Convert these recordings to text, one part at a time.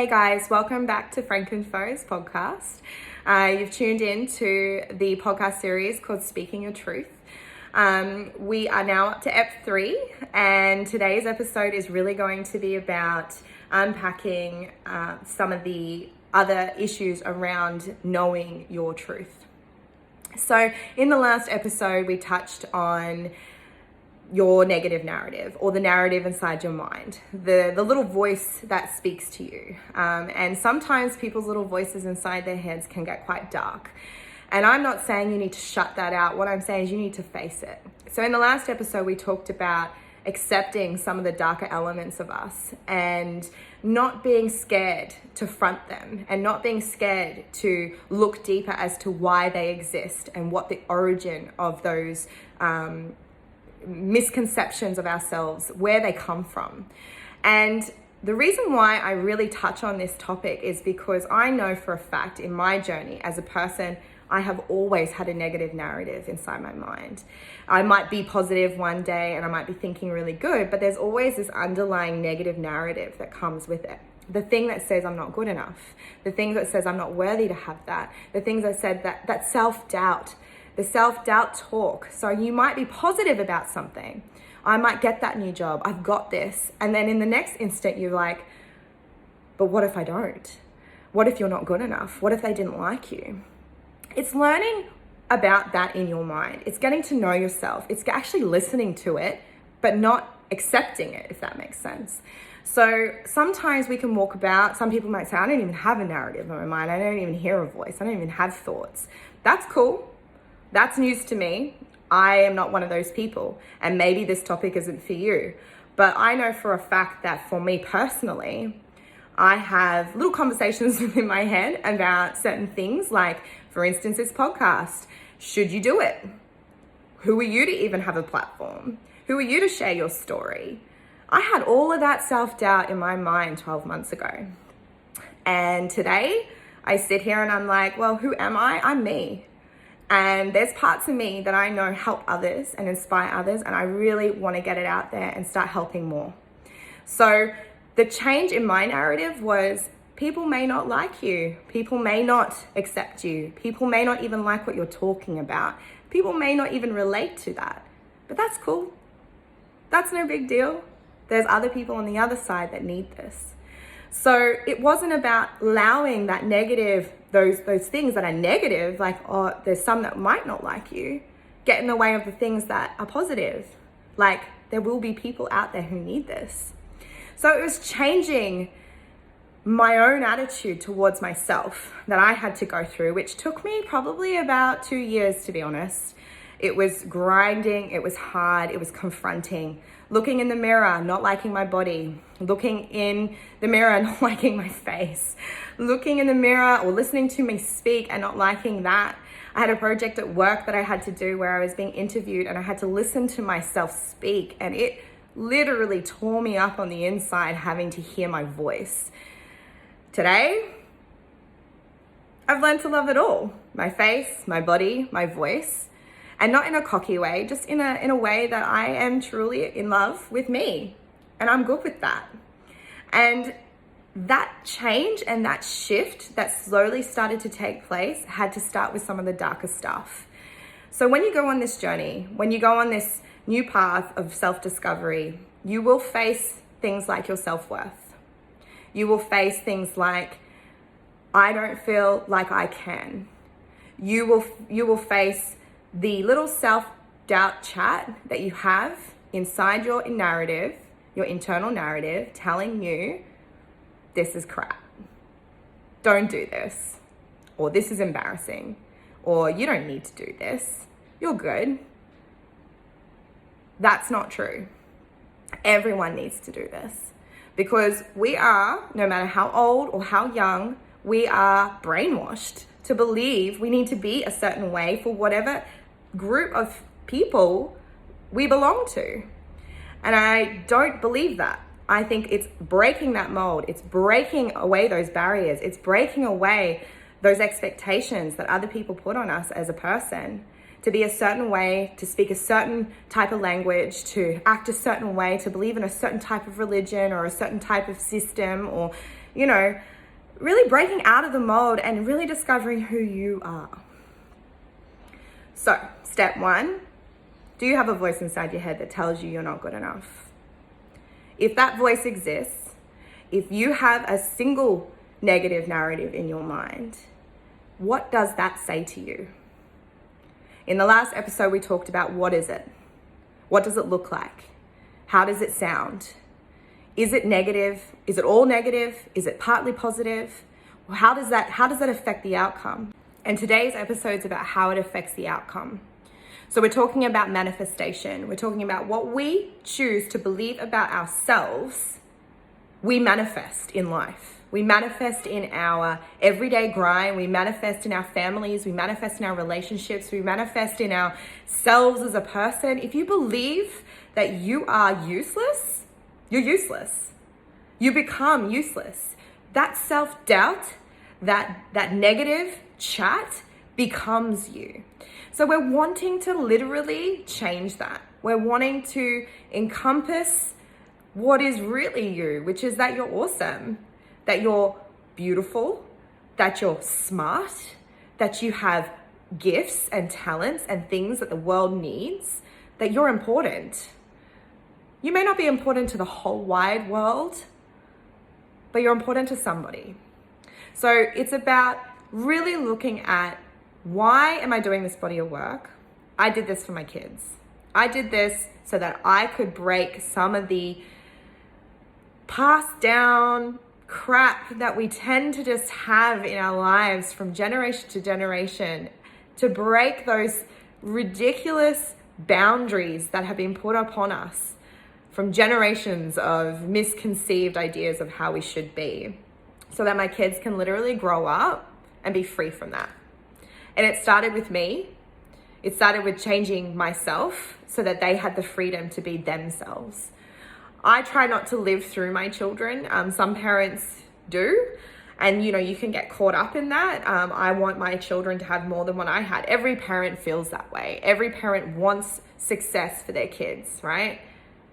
Hey guys, welcome back to Frank and F.O.E.'s podcast. You've tuned in to the podcast series called Speaking Your Truth. We are now up to F.O.E, and today's episode is really going to be about unpacking some of the other issues around knowing your truth. So in the last episode, we touched on your negative narrative, or the narrative inside your mind, the little voice that speaks to you. And sometimes people's little voices inside their heads can get quite dark. And I'm not saying you need to shut that out. What I'm saying is you need to face it. So in the last episode, we talked about accepting some of the darker elements of us and not being scared to front them, and not being scared to look deeper as to why they exist and what the origin of those misconceptions of ourselves, where they come from. And the reason why I really touch on this topic is because I know for a fact in my journey as a person, I have always had a negative narrative inside my mind. I might be positive one day and I might be thinking really good, but there's always this underlying negative narrative that comes with it. The thing that says I'm not good enough, the thing that says I'm not worthy to have that, the things that said that self-doubt, the self-doubt talk. So you might be positive about something. I might get that new job. I've got this. And then in the next instant, you're like, but what if I don't? What if you're not good enough? What if they didn't like you? It's learning about that in your mind. It's getting to know yourself. It's actually listening to it, but not accepting it, if that makes sense. So sometimes we can walk about, some people might say, I don't even have a narrative in my mind. I don't even hear a voice. I don't even have thoughts. That's cool. That's news to me. I am not one of those people, and maybe this topic isn't for you. But I know for a fact that for me personally, I have little conversations within my head about certain things, like, for instance, this podcast. Should you do it? Who are you to even have a platform? Who are you to share your story? I had all of that self-doubt in my mind 12 months ago. And today I sit here and I'm like, well, who am I? I'm me. And there's parts of me that I know help others and inspire others, and I really want to get it out there and start helping more. So the change in my narrative was, people may not like you. People may not accept you. People may not even like what you're talking about. People may not even relate to that. But that's cool. That's no big deal. There's other people on the other side that need this. So it wasn't about allowing that negative, those things that are negative, like, oh, there's some that might not like you, get in the way of the things that are positive. Like, there will be people out there who need this. So it was changing my own attitude towards myself that I had to go through, which took me probably about 2 years, to be honest. It was grinding, it was hard, it was confronting. Looking in the mirror, not liking my body. Looking in the mirror, not liking my face. Looking in the mirror or listening to me speak and not liking that. I had a project at work that I had to do where I was being interviewed and I had to listen to myself speak, and it literally tore me up on the inside having to hear my voice. Today, I've learned to love it all. My face, my body, my voice. And not in a cocky way, just in a way that I am truly in love with me. And I'm good with that. And that change and that shift that slowly started to take place had to start with some of the darker stuff. So when you go on this journey, when you go on this new path of self-discovery, you will face things like your self-worth. You will face things like, I don't feel like I can. You will face the little self-doubt chat that you have inside your narrative, your internal narrative, telling you, this is crap. Don't do this. Or this is embarrassing. Or you don't need to do this. You're good. That's not true. Everyone needs to do this. Because we are, no matter how old or how young, we are brainwashed to believe we need to be a certain way for whatever group of people we belong to. And I don't believe that. I think it's breaking that mold. It's breaking away those barriers. It's breaking away those expectations that other people put on us as a person, to be a certain way, to speak a certain type of language, to act a certain way, to believe in a certain type of religion or a certain type of system, or, really breaking out of the mold and really discovering who you are. So, step 1, do you have a voice inside your head that tells you you're not good enough? If that voice exists, if you have a single negative narrative in your mind, what does that say to you? In the last episode, we talked about what is it? What does it look like? How does it sound? Is it negative? Is it all negative? Is it partly positive? How does that affect the outcome? And today's episode is about how it affects the outcome. So we're talking about manifestation. We're talking about what we choose to believe about ourselves, we manifest in life. We manifest in our everyday grind. We manifest in our families. We manifest in our relationships. We manifest in ourselves as a person. If you believe that you are useless, you're useless. You become useless. That self-doubt, that negative chat becomes you. So we're wanting to literally change that. We're wanting to encompass what is really you, which is that you're awesome, that you're beautiful, that you're smart, that you have gifts and talents and things that the world needs, that you're important. You may not be important to the whole wide world, but you're important to somebody. So it's about really looking at, why am I doing this body of work? I did this for my kids. I did this so that I could break some of the passed down crap that we tend to just have in our lives from generation to generation, to break those ridiculous boundaries that have been put upon us from generations of misconceived ideas of how we should be, so that my kids can literally grow up and be free from that. And it started with me. It started with changing myself so that they had the freedom to be themselves. I try not to live through my children. Some parents do. And, you can get caught up in that. I want my children to have more than what I had. Every parent feels that way. Every parent wants success for their kids, right?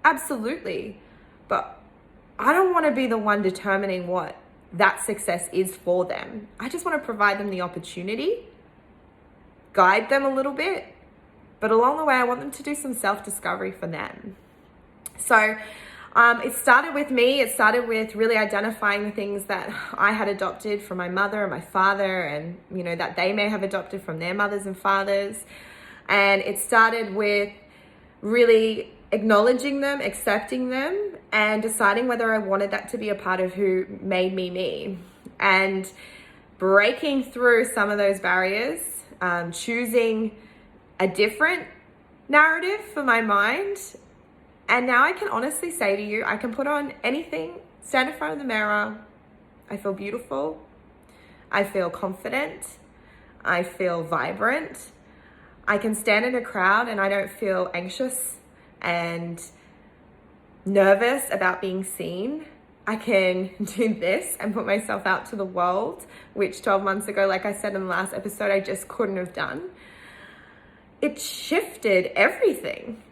Absolutely. But I don't want to be the one determining what that success is for them. I just want to provide them the opportunity, guide them a little bit, but along the way, I want them to do some self-discovery for them. So it started with me. It started with really identifying the things that I had adopted from my mother and my father, and, that they may have adopted from their mothers and fathers. And it started with really acknowledging them, accepting them, and deciding whether I wanted that to be a part of who made me me. And breaking through some of those barriers, choosing a different narrative for my mind. And now I can honestly say to you, I can put on anything, stand in front of the mirror. I feel beautiful. I feel confident. I feel vibrant. I can stand in a crowd and I don't feel anxious and nervous about being seen. I can do this and put myself out to the world, which 12 months ago, like I said in the last episode, I just couldn't have done. It shifted everything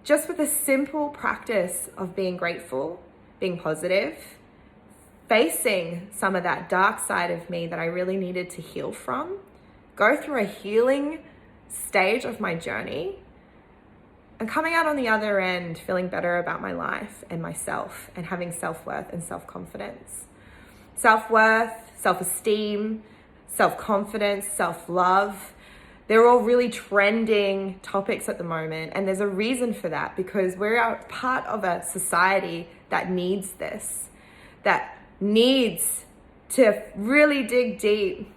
just with a simple practice of being grateful, being positive, facing some of that dark side of me that I really needed to heal from, go through a healing stage of my journey, and coming out on the other end feeling better about my life and myself, and having self-worth and self-confidence. Self-worth, self-esteem, self-confidence, self-love, they're all really trending topics at the moment. And there's a reason for that, because we're part of a society that needs this, that needs to really dig deep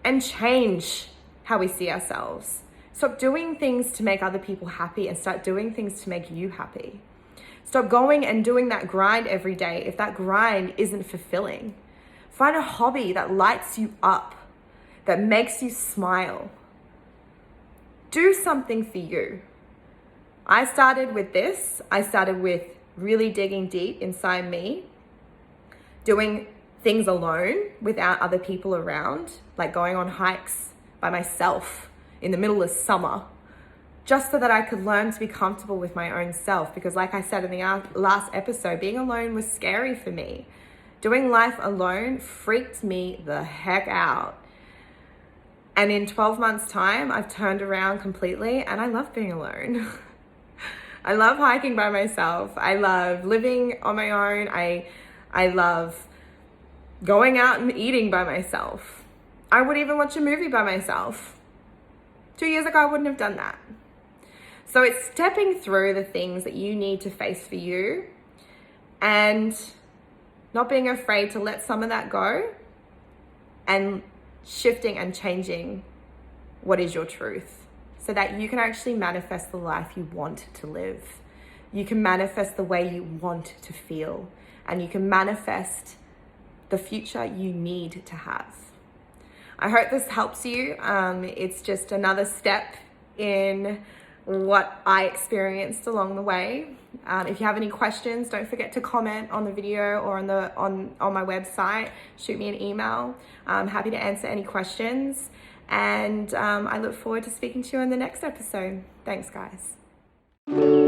and change how we see ourselves. Stop doing things to make other people happy and start doing things to make you happy. Stop going and doing that grind every day if that grind isn't fulfilling. Find a hobby that lights you up, that makes you smile. Do something for you. I started with this. I started with really digging deep inside me, doing things alone without other people around, like going on hikes by myself in the middle of summer, just so that I could learn to be comfortable with my own self. Because like I said in the last episode, being alone was scary for me. Doing life alone freaked me the heck out. And in 12 months' time, I've turned around completely and I love being alone. I love hiking by myself. I love living on my own. I love going out and eating by myself. I would even watch a movie by myself. 2 years ago, I wouldn't have done that. So it's stepping through the things that you need to face for you and not being afraid to let some of that go and shifting and changing what is your truth so that you can actually manifest the life you want to live. You can manifest the way you want to feel, and you can manifest the future you need to have. I hope this helps you. It's just another step in what I experienced along the way. If you have any questions, don't forget to comment on the video or on my website. Shoot me an email. I'm happy to answer any questions. And I look forward to speaking to you in the next episode. Thanks, guys.